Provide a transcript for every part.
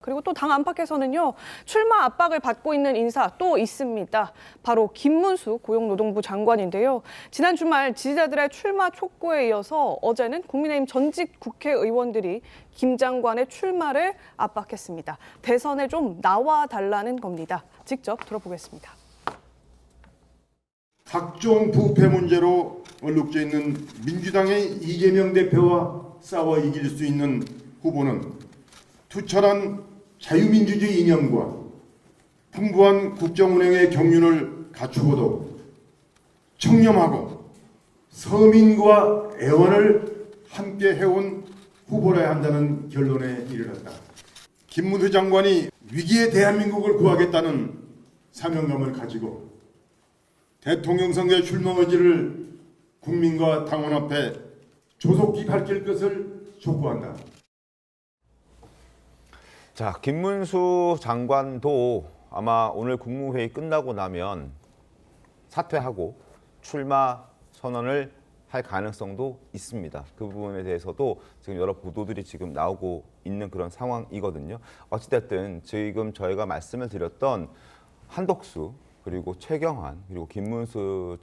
그리고 또 당 안팎에서는요, 출마 압박을 받고 있는 인사 또 있습니다. 바로 김문수 고용노동부 장관인데요. 지난 주말 지지자들의 출마 촉구에 이어서 어제는 국민의힘 전직 국회의원들이 김 장관의 출마를 압박했습니다. 대선에 좀 나와달라는 겁니다. 직접 들어보겠습니다. 각종 부패 문제로 얼룩져 있는 민주당의 이재명 대표와 싸워 이길 수 있는 후보는 투철한 자유민주주의 이념과 풍부한 국정운영의 경륜을 갖추고도 청렴하고 서민과 애원을 함께 해온 후보라야 한다는 결론에 이르렀다. 김문수 장관이 위기의 대한민국을 구하겠다는 사명감을 가지고 대통령 선거에 출마 의지를 국민과 당원 앞에 조속히 밝힐 것을 촉구한다. 자, 김문수 장관도 아마 오늘 국무회의 끝나고 나면 사퇴하고 출마 선언을 할 가능성도 있습니다. 그 부분에 대해서도 지금 여러 보도들이 지금 나오고 있는 그런 상황이거든요. 어찌됐든 지금 저희가 말씀을 드렸던 한덕수 그리고 최경환 그리고 김문수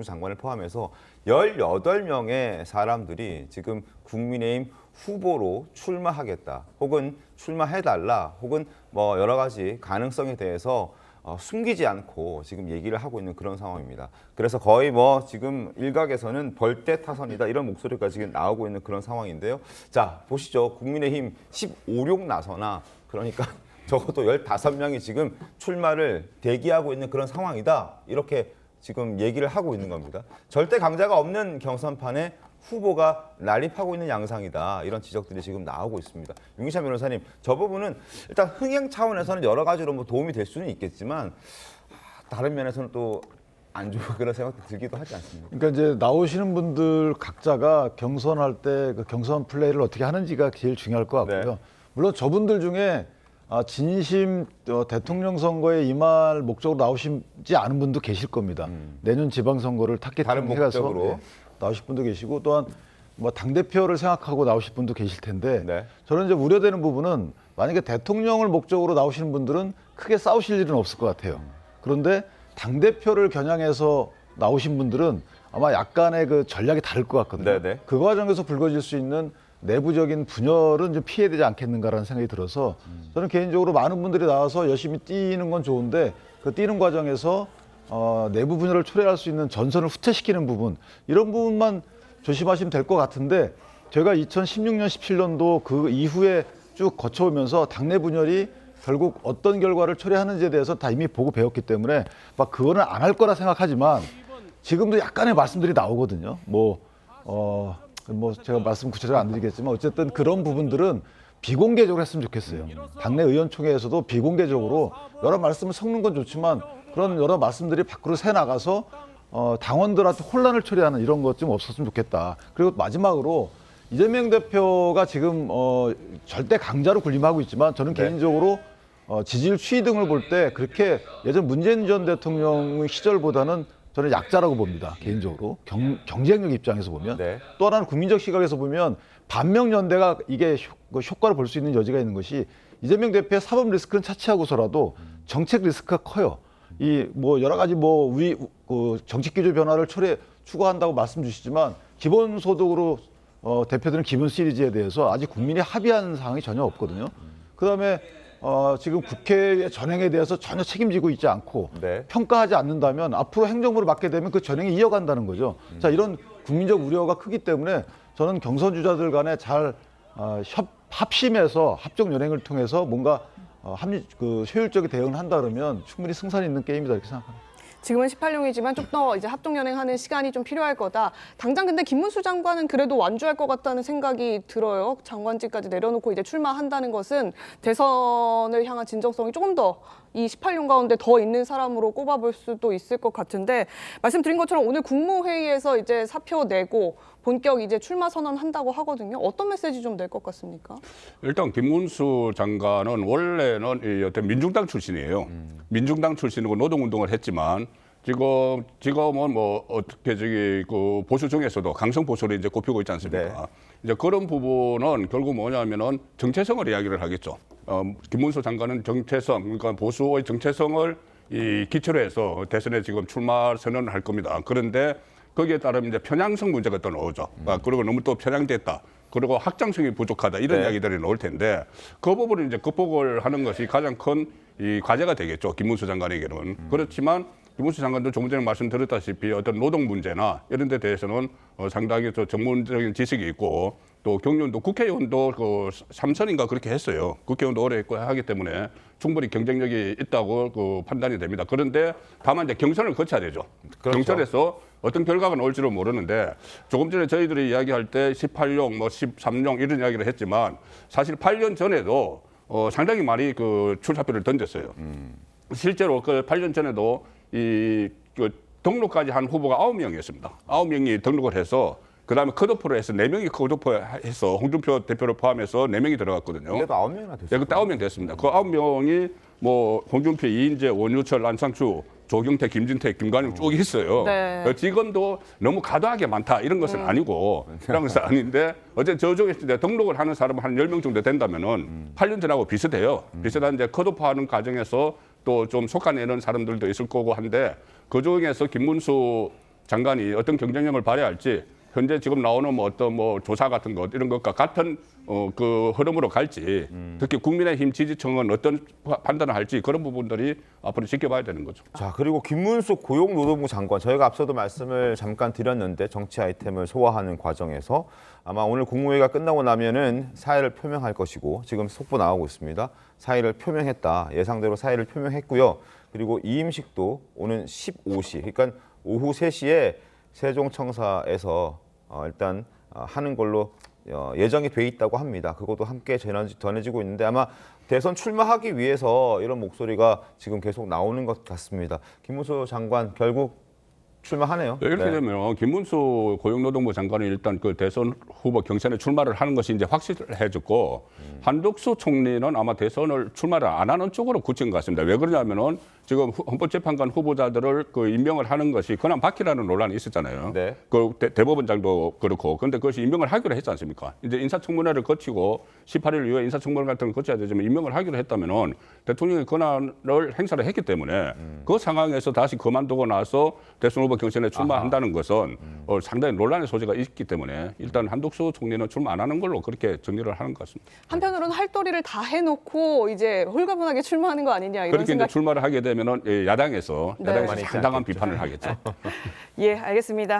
장관을 포함해서 18명의 사람들이 지금 국민의힘 후보로 출마하겠다 혹은 출마해달라 혹은 뭐 여러 가지 가능성에 대해서 숨기지 않고 지금 얘기를 하고 있는 그런 상황입니다. 그래서 거의 뭐 지금 일각에서는 벌떼 타선이다 이런 목소리가 지금 나오고 있는 그런 상황인데요. 자, 보시죠. 국민의힘 15룡 나서나 그러니까 적어도 15명이 지금 출마를 대기하고 있는 그런 상황이다. 이렇게 지금 얘기를 하고 있는 겁니다. 절대 강자가 없는 경선판에 후보가 난립하고 있는 양상이다. 이런 지적들이 지금 나오고 있습니다. 윤기찬 변호사님, 저 부분은 일단 흥행 차원에서는 여러 가지로 뭐 도움이 될 수는 있겠지만 다른 면에서는 또 안 좋은 그런 생각도 들기도 하지 않습니까? 그러니까 이제 나오시는 분들 각자가 경선할 때 그 경선 플레이를 어떻게 하는지가 제일 중요할 것 같고요. 네. 물론 저분들 중에 진심 대통령 선거에 임할 목적으로 나오시지 않은 분도 계실 겁니다. 내년 지방선거를 타겟팅해서 나오실 분도 계시고 또한 뭐 당대표를 생각하고 나오실 분도 계실 텐데 네. 저는 이제 우려되는 부분은 만약에 대통령을 목적으로 나오시는 분들은 크게 싸우실 일은 없을 것 같아요. 그런데 당대표를 겨냥해서 나오신 분들은 아마 약간의 그 전략이 다를 것 같거든요. 네네. 그 과정에서 불거질 수 있는 내부적인 분열은 좀 피해야 되지 않겠는가라는 생각이 들어서 저는 개인적으로 많은 분들이 나와서 열심히 뛰는 건 좋은데 그 뛰는 과정에서 내부 분열을 초래할 수 있는 전선을 후퇴시키는 부분 이런 부분만 조심하시면 될 것 같은데 제가 2016년, 17년도 그 이후에 쭉 거쳐오면서 당내 분열이 결국 어떤 결과를 초래하는지에 대해서 다 이미 보고 배웠기 때문에 막 그거는 안 할 거라 생각하지만 지금도 약간의 말씀들이 나오거든요. 뭐 제가 말씀 구체적으로 안 드리겠지만 어쨌든 그런 부분들은 비공개적으로 했으면 좋겠어요. 당내 의원총회에서도 비공개적으로 여러 말씀을 섞는 건 좋지만 그런 여러 말씀들이 밖으로 새 나가서 당원들한테 혼란을 초래하는 이런 것 좀 없었으면 좋겠다. 그리고 마지막으로 이재명 대표가 지금 절대 강자로 군림하고 있지만 저는 개인적으로 지지율 추이 등을 볼 때 그렇게 예전 문재인 전 대통령 시절보다는 저는 약자라고 봅니다. 개인적으로 경쟁력 입장에서 보면 네. 또 하나는 국민적 시각에서 보면 반명연대가 이게 효과를 볼 수 있는 여지가 있는 것이 이재명 대표의 사법 리스크는 차치하고서라도 정책 리스크가 커요. 이 뭐 여러 가지 정책 기조 변화를 추구한다고 말씀 주시지만 기본소득으로 대표들은 기본 시리즈에 대해서 아직 국민이 합의한 사항이 전혀 없거든요. 그다음에 지금 국회의 전행에 대해서 전혀 책임지고 있지 않고 네. 평가하지 않는다면 앞으로 행정부를 맡게 되면 그 전행이 이어간다는 거죠. 자, 이런 국민적 우려가 크기 때문에 저는 경선 주자들 간에 잘 합심해서 합종 연행을 통해서 뭔가 효율적인 대응을 한다 그러면 충분히 승산 있는 게임이다 이렇게 생각합니다. 지금은 18룡이지만 좀 더 이제 합동연행하는 시간이 좀 필요할 거다. 당장 근데 김문수 장관은 그래도 완주할 것 같다는 생각이 들어요. 장관직까지 내려놓고 이제 출마한다는 것은 대선을 향한 진정성이 조금 더 이 18룡 가운데 더 있는 사람으로 꼽아볼 수도 있을 것 같은데 말씀드린 것처럼 오늘 국무회의에서 이제 사표 내고 본격 이제 출마 선언한다고 하거든요. 어떤 메시지 좀 낼 것 같습니까? 일단 김문수 장관은 원래는 민중당 출신이에요. 민중당 출신이고 노동운동을 했지만 지금은 뭐 어떻게 그 보수 중에서도 강성 보수를 이제 꼽히고 있지 않습니까? 네. 이제 그런 부분은 결국 뭐냐면은 정체성을 이야기를 하겠죠. 김문수 장관은 정체성, 그러니까 보수의 정체성을 이 기초로 해서 대선에 지금 출마 선언을 할 겁니다. 그런데 거기에 따르면 이제 편향성 문제가 또 나오죠. 그리고 너무 또 편향됐다. 그리고 확장성이 부족하다. 이런 네. 이야기들이 나올 텐데 그 부분을 이제 극복을 하는 것이 가장 큰 이 과제가 되겠죠. 김문수 장관에게는. 그렇지만 김문수 장관도 조금 전에 말씀드렸다시피 어떤 노동 문제나 이런 데 대해서는 상당히 또 전문적인 지식이 있고 또 경륜도 국회의원도 그 3선인가 그렇게 했어요. 국회의원도 오래 했고 하기 때문에 충분히 경쟁력이 있다고 그 판단이 됩니다. 그런데 다만 이제 경선을 거쳐야 되죠. 그렇죠. 경선에서 어떤 결과가 나올지는 모르는데 조금 전에 저희들이 이야기할 때 18용, 뭐 13용 이런 이야기를 했지만 사실 8년 전에도 상당히 많이 그 출사표를 던졌어요. 실제로 그 8년 전에도 그 등록까지 한 후보가 9명이었습니다. 9명이 등록을 해서 그다음에 컷오프를 해서 4명이 컷오프해서 홍준표 대표를 포함해서 4명이 들어갔거든요. 그래도 9명이나 됐어요. 네, 그때 9명 됐습니다. 그 9명이 뭐 홍준표, 이인재, 원유철, 안상추, 조경태, 김진태, 김관영 쭉 있어요. 네. 지금도 너무 과도하게 많다 이런 것은 아니고 그런 것은 아닌데 어제 저쪽에 이제 등록을 하는 사람은 한 10명 정도 된다면은 8년 전하고 비슷해요. 비슷한 이제 컷오프하는 과정에서 또 좀 속아내는 사람들도 있을 거고 한데 그 중에서 김문수 장관이 어떤 경쟁력을 발휘할지 현재 지금 나오는 뭐 어떤 뭐 조사 같은 것 이런 것과 같은 그 흐름으로 갈지 특히 국민의힘 지지층은 어떤 판단을 할지 그런 부분들이 앞으로 지켜봐야 되는 거죠. 자, 그리고 김문수 고용노동부 장관, 저희가 앞서도 말씀을 잠깐 드렸는데 정치 아이템을 소화하는 과정에서 아마 오늘 국무회의가 끝나고 나면은 사의를 표명할 것이고 지금 속보 나오고 있습니다. 사의를 표명했다. 예상대로 사의를 표명했고요. 그리고 이임식도 오는 15시, 그러니까 오후 3시에 세종청사에서 일단 하는 걸로 예정이 돼 있다고 합니다. 그것도 함께 전해지고 있는데 아마 대선 출마하기 위해서 이런 목소리가 지금 계속 나오는 것 같습니다. 김문수 장관 결국 출마하네요. 이렇게 네. 되면 김문수 고용노동부 장관은 일단 그 대선 후보 경선에 출마를 하는 것이 이제 확실해졌고 한덕수 총리는 아마 대선을 출마를 안 하는 쪽으로 굳힌 것 같습니다. 왜 그러냐면은 지금 헌법재판관 후보자들을 그 임명을 하는 것이 권한 바퀴라는 논란이 있었잖아요. 네. 그 대법원장도 그렇고 그런데 그것이 임명을 하기로 했지 않습니까? 이제 인사청문회를 거치고 18일 이후에 인사청문회 같은 걸 거쳐야 되지만 임명을 하기로 했다면은 대통령의 권한을 행사를 했기 때문에 그 상황에서 다시 그만두고 나서 대선 후보 경선에 출마한다는 것은 상당히 논란의 소지가 있기 때문에 일단 한덕수 총리는 출마 안 하는 걸로 그렇게 정리를 하는 것 같습니다. 한편으로는 할 도리를 다 해놓고 이제 홀가분하게 출마하는 거 아니냐 이런 그렇게 이제 생각. 출마를 하게 되면은 야당에서 네. 상당한 비판을 하겠죠. 예, 알겠습니다.